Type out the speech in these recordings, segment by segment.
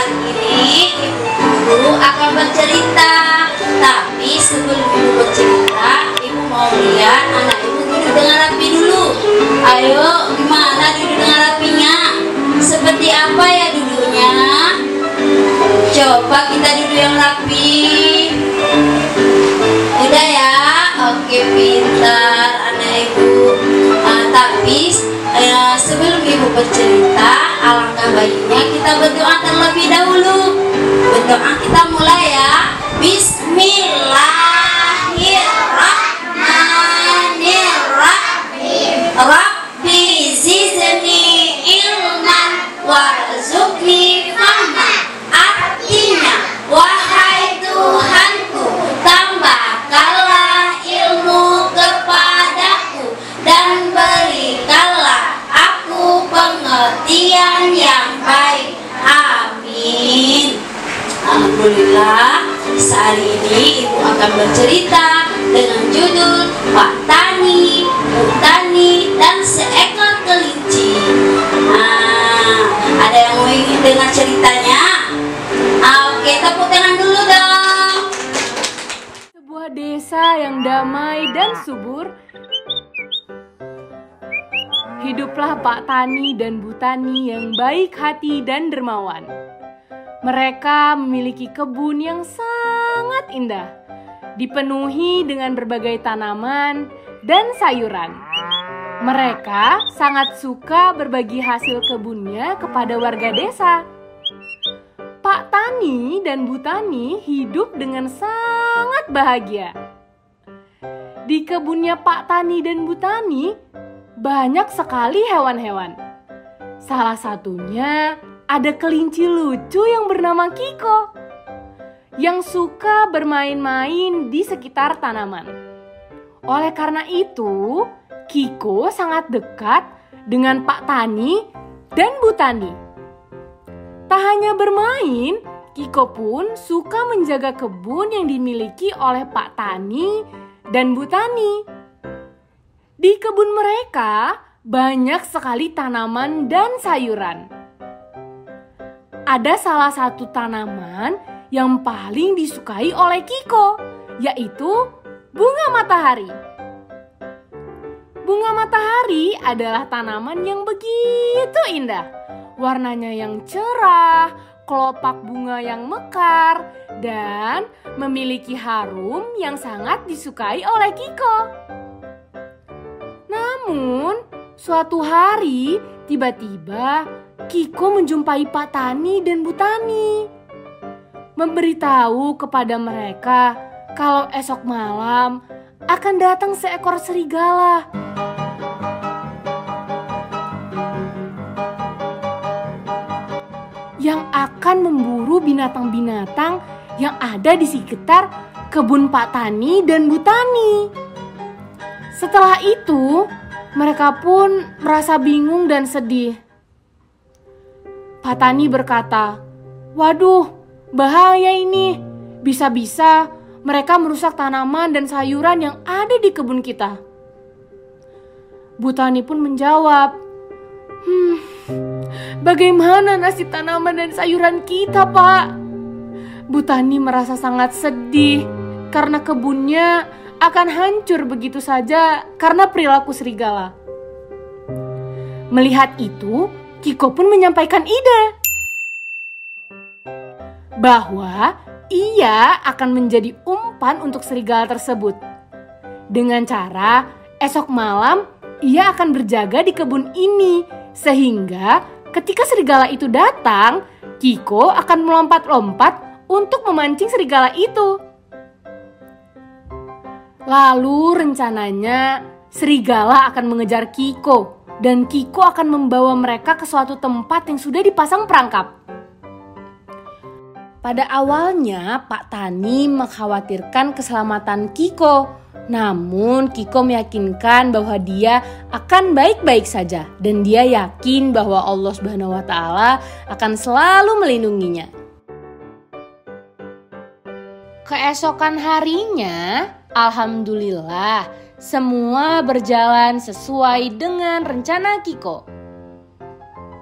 Kali ini ibu akan bercerita. Tapi sebelum ibu bercerita, ibu mau lihat anak ibu duduk dengan rapi dulu. Ayo, gimana duduk dengan rapinya? Seperti apa ya duduknya? Coba kita duduk yang rapi. Udah ya? Oke, pintar anak ibu. Tapi sebelum ibu bercerita, alangkah baiknya kita berdoa terlebih dahulu. Berdoa kita mulai ya. Bismillahirrahmanirrahim. Rabbi zidni ilman warzuqni fahma. Artinya, wahai Tuhanku, tambahkanlah ilmu kepadaku dan berikanlah aku pengertian yang baik. Amin. Alhamdulillah, saat ini ibu akan bercerita dengan judul Pak Tani, Bu Tani, dan seekor kelinci. Ada yang mau ingin dengar ceritanya? Oke, tepuk tangan dulu dong. Sebuah desa yang damai dan subur, hiduplah Pak Tani dan Bu Tani yang baik hati dan dermawan. Mereka memiliki kebun yang sangat indah, dipenuhi dengan berbagai tanaman dan sayuran. Mereka sangat suka berbagi hasil kebunnya kepada warga desa. Pak Tani dan Bu Tani hidup dengan sangat bahagia. Di kebunnya Pak Tani dan Bu Tani banyak sekali hewan-hewan. Salah satunya ada kelinci lucu yang bernama Kiko, yang suka bermain-main di sekitar tanaman. Oleh karena itu, Kiko sangat dekat dengan Pak Tani dan Bu Tani. Tak hanya bermain, Kiko pun suka menjaga kebun yang dimiliki oleh Pak Tani dan Bu Tani. Di kebun mereka banyak sekali tanaman dan sayuran. Ada salah satu tanaman yang paling disukai oleh Kiko, yaitu bunga matahari. Bunga matahari adalah tanaman yang begitu indah. Warnanya yang cerah, kelopak bunga yang mekar, dan memiliki harum yang sangat disukai oleh Kiko. Namun, suatu hari tiba-tiba Kiko menjumpai Pak Tani dan Bu Tani, memberitahu kepada mereka kalau esok malam akan datang seekor serigala. Yang akan memburu binatang-binatang yang ada di sekitar kebun Pak Tani dan Bu Tani. Setelah itu, mereka pun merasa bingung dan sedih. Pak Tani berkata, "Waduh, bahaya ini. Bisa-bisa mereka merusak tanaman dan sayuran yang ada di kebun kita." Bu Tani pun menjawab, "Bagaimana nasib tanaman dan sayuran kita, Pak?" Bu Tani merasa sangat sedih karena kebunnya akan hancur begitu saja karena perilaku serigala. Melihat itu, Kiko pun menyampaikan ide bahwa ia akan menjadi umpan untuk serigala tersebut. Dengan cara esok malam ia akan berjaga di kebun ini, sehingga ketika serigala itu datang, Kiko akan melompat-lompat untuk memancing serigala itu. Lalu rencananya serigala akan mengejar Kiko, dan Kiko akan membawa mereka ke suatu tempat yang sudah dipasang perangkap. Pada awalnya Pak Tani mengkhawatirkan keselamatan Kiko, namun Kiko meyakinkan bahwa dia akan baik-baik saja dan dia yakin bahwa Allah Subhanahu wa Ta'ala akan selalu melindunginya. Keesokan harinya, alhamdulillah, semua berjalan sesuai dengan rencana Kiko.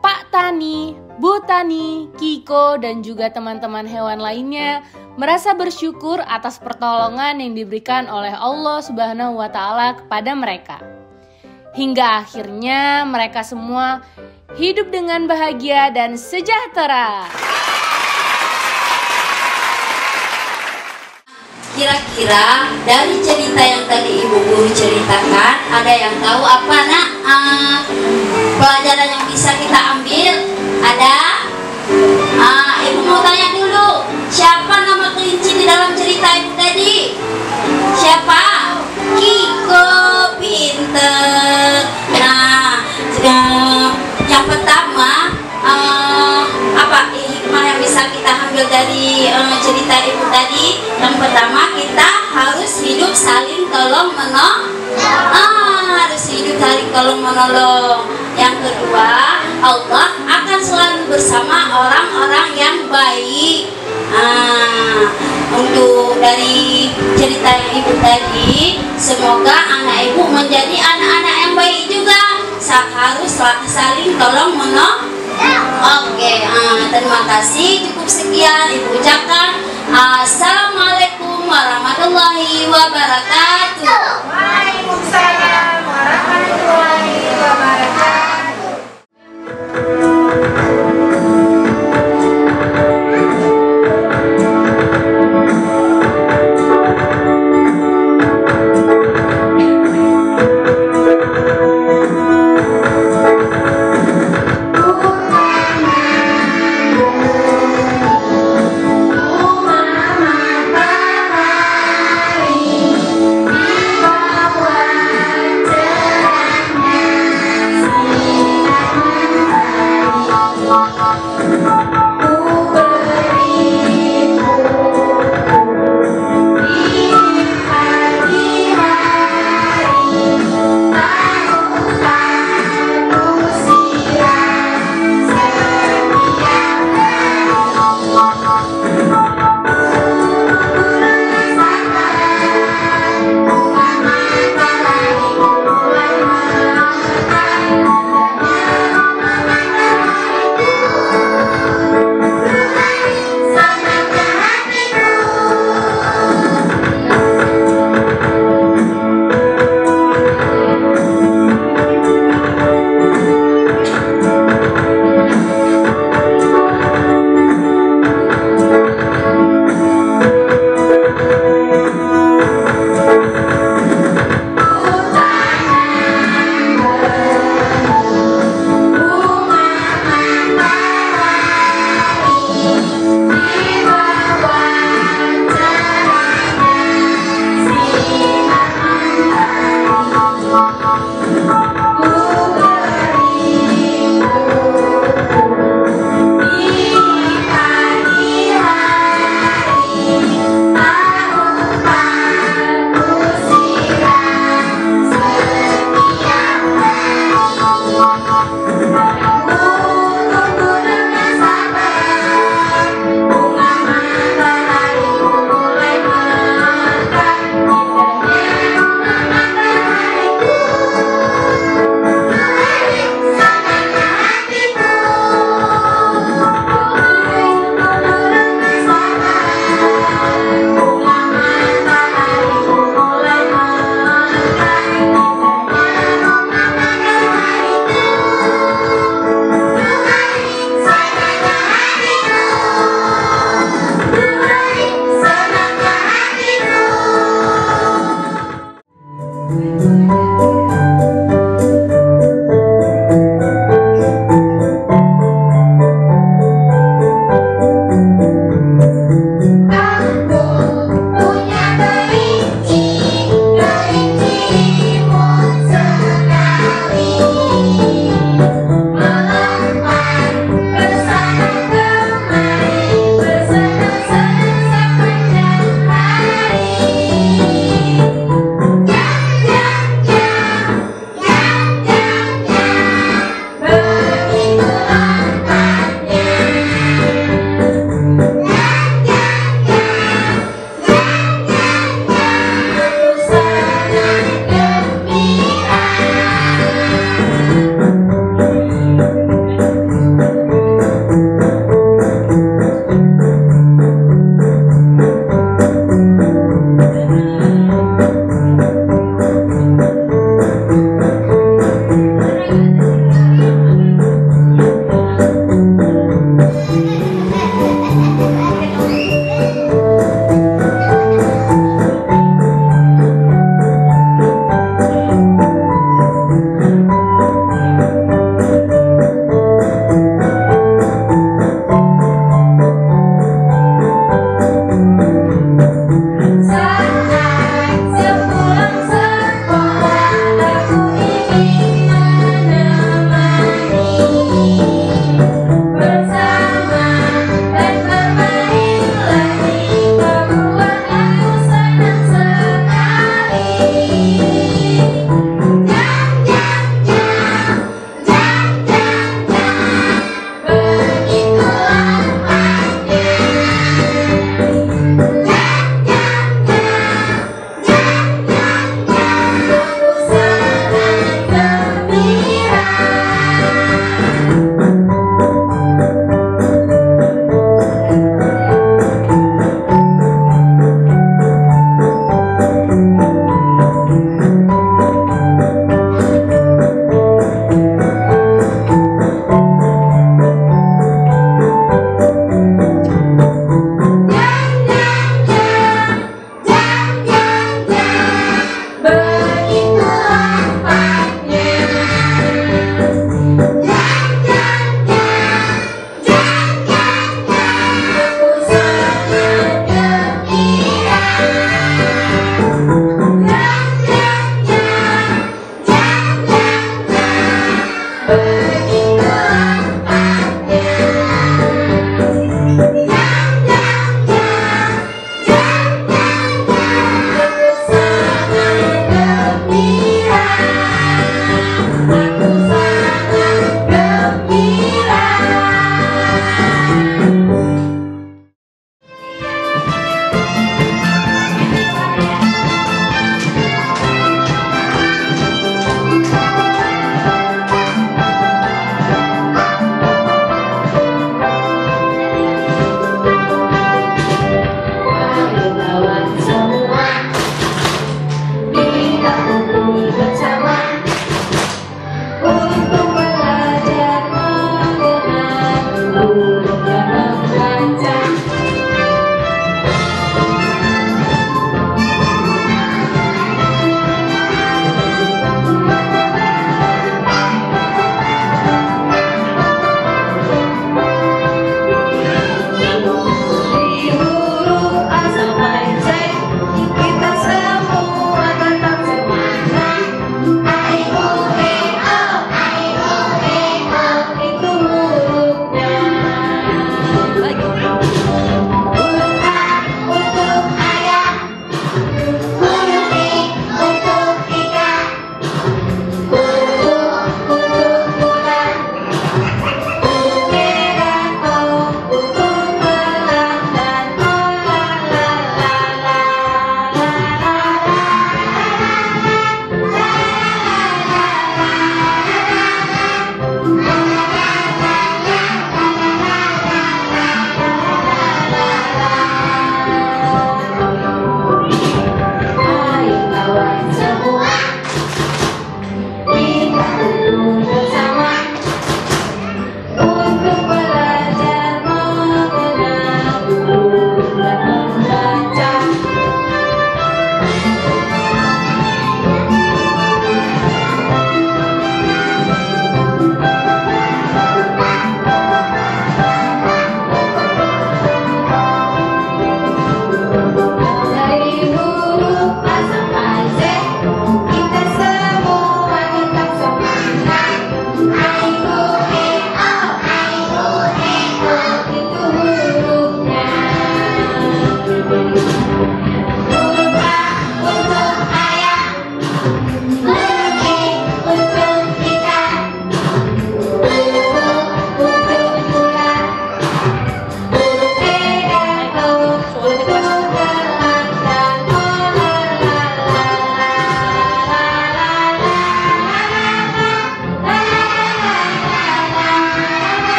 Pak Tani, Bu Tani, Kiko, dan juga teman-teman hewan lainnya merasa bersyukur atas pertolongan yang diberikan oleh Allah Subhanahu wa Ta'ala kepada mereka. Hingga akhirnya mereka semua hidup dengan bahagia dan sejahtera. Kira-kira dari cerita yang tadi Ibu Guru ceritakan, ada yang tahu apa nak pelajaran yang bisa kita ambil? Ada? Ibu mau tanya dulu, siapa nama kelinci di dalam cerita Ibu tadi? Siapa? Kiko, pinter. Nah, yang pertama apa hikmah yang bisa kita ambil dari cerita Ibu tadi? Yang pertama, kita harus hidup saling tolong menolong. Harus hidup saling tolong menolong. Yang kedua, Allah akan selalu bersama orang-orang yang baik. Untuk dari cerita yang Ibu tadi, semoga anak Ibu menjadi anak-anak yang baik juga. Harus saling tolong menolong. Oke, terima kasih. Cukup sekian Ibu ucapkan. Assalamualaikum warahmatullahi wabarakatuh. Waalaikumsalam warahmatullahi wabarakatuh. Matahari di bawah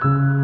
Thank you.